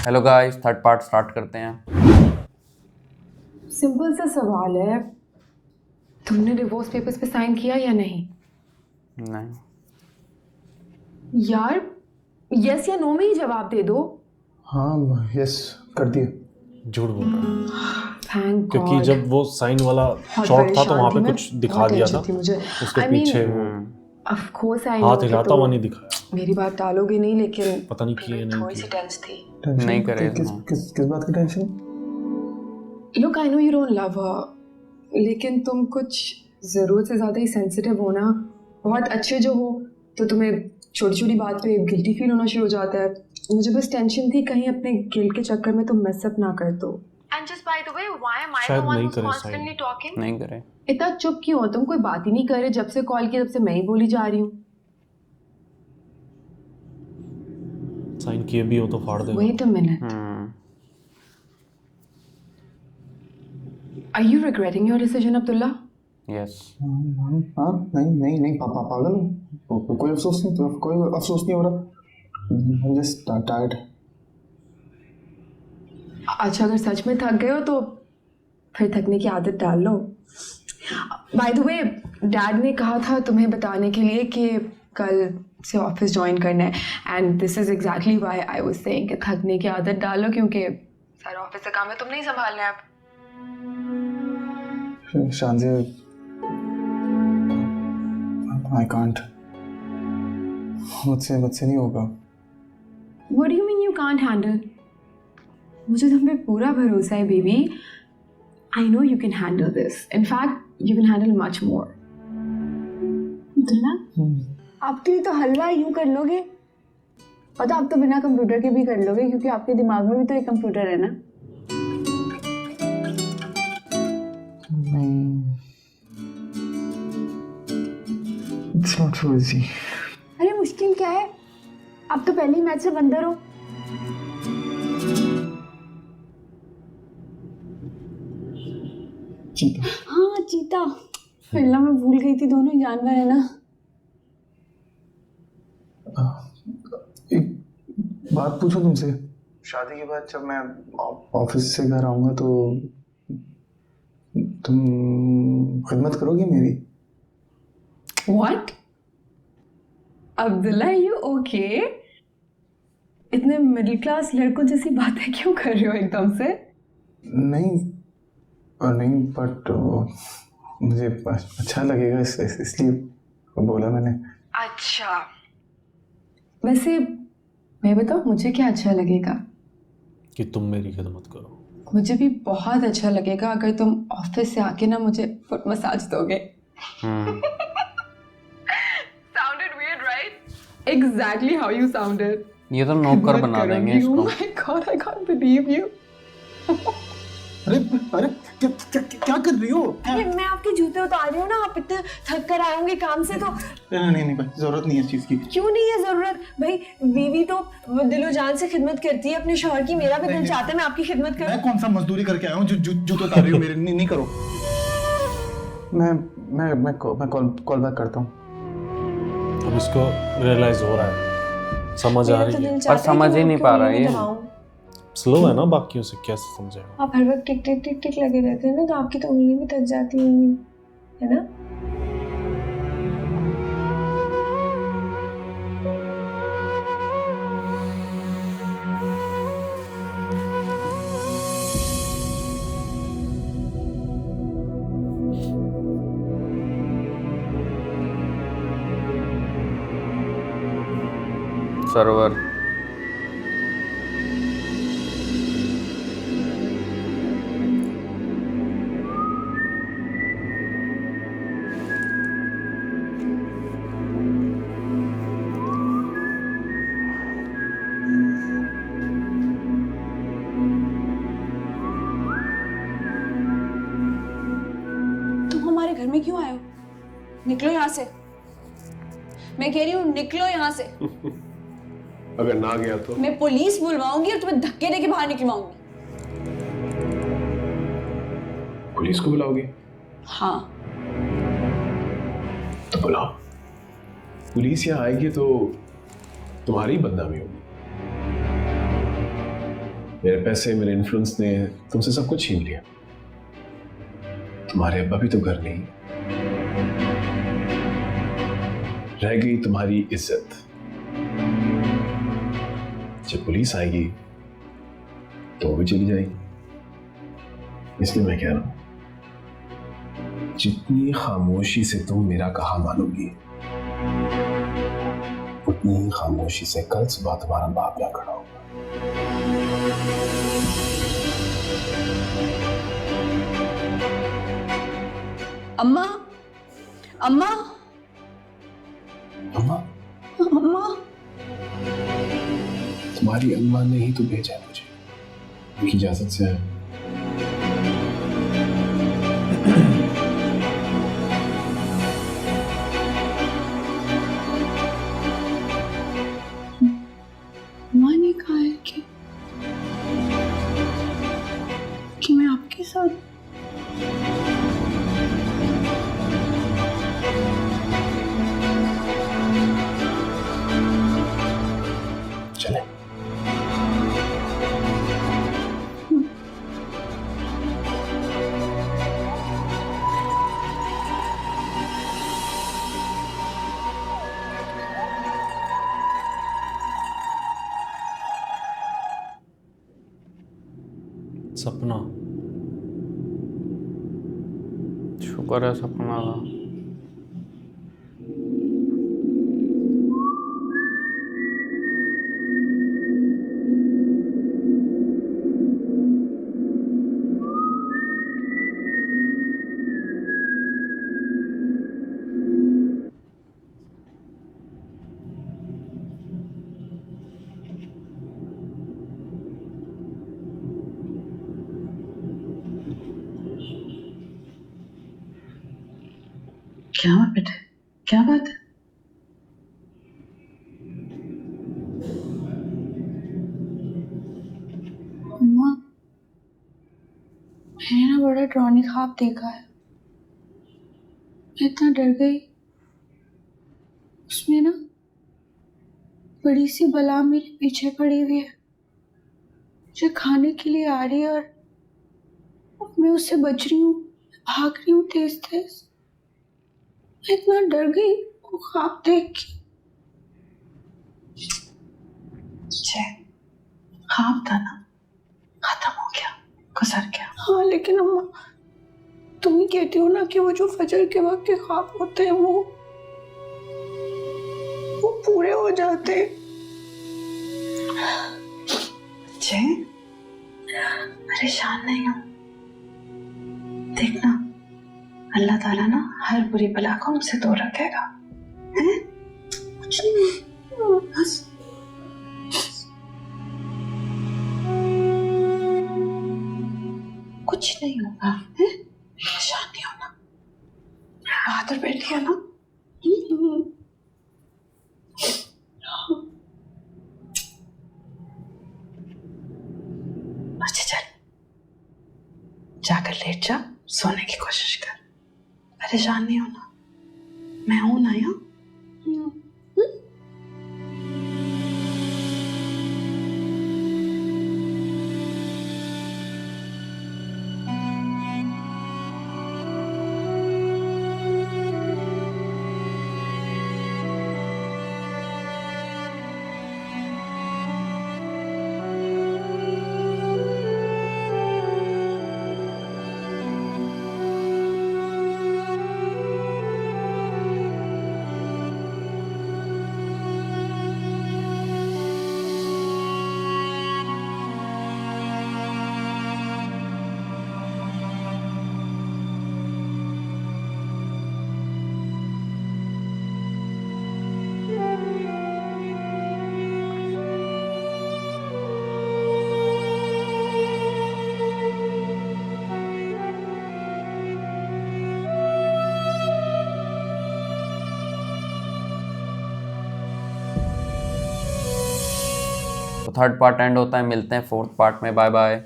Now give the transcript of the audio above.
Hello guys, third part start करते हैं। Simple सा सवाल है, तुमने डिवोर्स पेपर्स पे साइन किया या नहीं? नहीं यार यस या नो में ही जवाब दे दो। हाँ यस कर दिए। झूठ बोल रहा है थैंक क्योंकि गॉड। जब वो साइन वाला शॉट था तो वहाँ पे कुछ दिखा दिया था मुझे उसके I mean, पीछे वो ऑफ कोर्स आई हाथ हिलाता हुआ नहीं दिखाया। मेरी बात टालोगे नहीं, लेकिन पता नहीं किए नहीं थोड़ी सी किए। टेंस थी। टेंशन नहीं करे किस हाँ। किस किस बात की tension? Look I know you don't love हर, लेकिन तुम कुछ जरूरत से ज्यादा ही सेंसिटिव हो ना। बहुत अच्छे जो हो तो तुम्हें छोटी छोटी बात पे गिल्टी फील होना शुरू हो जाता है। मुझे बस टेंशन थी कहीं अपने गिल्ट के चक्कर में तुम मेस अप ना कर दो। And just by the way, why am I शायद द वन नहीं हूज करे कांस्टेंटली टॉकिंग? नहीं करे। इतना चुप क्यों हो तुम? कोई बात ही नहीं कर रहे। जब से कॉल किया तब से मैं ही बोली जा रही हूँ। साइन किए भी हो तो फाड़ दे। Wait a minute, are you regretting your decision Abdullah? Yes. हाँ नहीं नहीं नहीं पापा पागल हूँ। कोई अफसोस नहीं, तो कोई अफसोस नहीं हो रहा। I'm just tired. अच्छा अगर सच में थक गए हो तो फिर थकने की आदत डाल लो। बाय द वे, डैड ने कहा था तुम्हें बताने के लिए कि कल से ऑफिस ज्वाइन करना है, and this is exactly why I was saying कि थकने की आदत डालो, क्योंकि सारा ऑफिस का काम है तुम नहीं संभालना है अब। शांति I can't. मुझसे नहीं होगा। What do you mean you can't handle? मुझे तुम पे पूरा भरोसा है baby. I know you can handle this. In fact, you can handle much more. Abdullah, आपके लिए तो हलवा यूं कर लोगे, और तो आप तो बिना कंप्यूटर के भी कर लोगे, क्योंकि आपके दिमाग में भी तो एक कंप्यूटर है ना। नहीं, it's not so easy. अरे मुश्किल क्या है? आप तो पहले ही मैच से बंदर हो। चीता। हाँ चीता, पहला मैं भूल गई थी, दोनों ही जानवर है ना। एक बात पूछूं तुमसे? शादी के बाद जब मैं ऑफिस से घर आऊंगा तो तुम खिदमत करोगी मेरी? What? Abdullah, you okay? इतने मिडिल क्लास लड़कों जैसी बातें क्यों कर रहे हो एकदम से? नहीं बट मुझे अच्छा लगेगा इसलिए बोला मैंने। अच्छा, वैसे मैं बताऊँ मुझे क्या अच्छा लगेगा? कि तुम मेरी खिदमत करो। मुझे भी बहुत अच्छा लगेगा अगर तुम ऑफिस से आके ना मुझे फुट मसाज दोगे। Sounded weird, right? Exactly how you sounded. ये तो नौकर बना देंगे Oh इसको। my God, I can't believe you. अरे अरे क्या कर रही हो? अरे मैं आपके जूते उतार रही हूँ ना, आप इतने थक कर आए होंगे काम से तो। नहीं भाई, जरूरत नहीं है इस चीज की। क्यों नहीं है जरूरत भाई? बीवी तो दिलो जान से खिदमत करती है अपने शौहर की। मेरा भी दिल चाहता है मैं आपकी खिदमत करूं। मैं कौन सा मजदूरी करके आया हूँ जो जूते उतार रही हो मेरे? नहीं करो। मैं कॉल बैक करता हूँ। अब इसको रियलाइज हो रहा है, समझ आ रही है, पर समझ ही नहीं पा रहा है ये। स्लो है ना, बाकियों से कैसे समझेगा? आप हर वक्त टिक टिक टिक टिक लगे रहते हैं ना, तो आपकी तो उंगली भी थक जाती होंगी, है ना? सर्वर तुम हमारे घर में क्यों आए हो? निकलो यहाँ से। मैं कह रही हूँ निकलो यहाँ से। अगर ना गया तो? मैं पुलिस बुलवाऊंगी और तुम्हें धक्के देके बाहर निकलवाऊंगी। पुलिस को बुलाओगे? हाँ। तो बुलाओ। पुलिस यहाँ आएगी तो तुम्हारी बदनामी होगी। मेरे पैसे, मेरे इन्फ्लुएंस ने तुमसे सब कुछ छीन लिया। तुम्हारे अब्बा भी तो घर नहीं, रह गई तुम्हारी इज्जत। जब पुलिस आएगी तो वो भी चली जाएगी। इसलिए मैं कह रहा हूं, जितनी खामोशी से तुम मेरा कहा मानोगी, उतनी ही खामोशी से कल सुबह तुम्हारा बाप ना खड़ा होगा। अम्मा, अम्मा, अम्मा, अम्मा, तुम्हारी अम्मा ने ही तो भेजा है मुझे, उनकी इजाजत से है। अम्मा ने कहा है कि मैं आपके साथ चले। सपना, शुक्र है सपना था। क्या हुआ बेटे? क्या बात है? अम्मा, मैंने ना बड़ा डरावनी ख्वाब देखा है। मैं इतना डर गई। उसमें ना बड़ी सी बला मेरे पीछे पड़ी हुई है, मुझे खाने के लिए आ रही है और मैं उससे बच रही हूँ, भाग रही हूँ तेज तेज। मैं इतना डर गई वो ख्वाब देख के। ख्वाब था ना, खत्म हो गया, गुजर गया। हाँ लेकिन अम्मा, तुम ही कहती हो ना कि वो जो फजर के वक्त के ख्वाब होते हैं वो पूरे हो जाते हैं। परेशान नहीं हो, देखना अल्लाह ताला ना हर बुरी बला को हमसे दूर रखेगा। हैं? कुछ नहीं, बस कुछ नहीं होगा। हैं? परेशान नहीं होना, बहादुर बेटी है ना। अच्छा चल, जाकर लेट जा, सोने की कोशिश कर, परेशान नहीं होना, मैं हूं ना यहाँ। तो थर्ड पार्ट एंड होता है, मिलते हैं फोर्थ पार्ट में। Bye bye.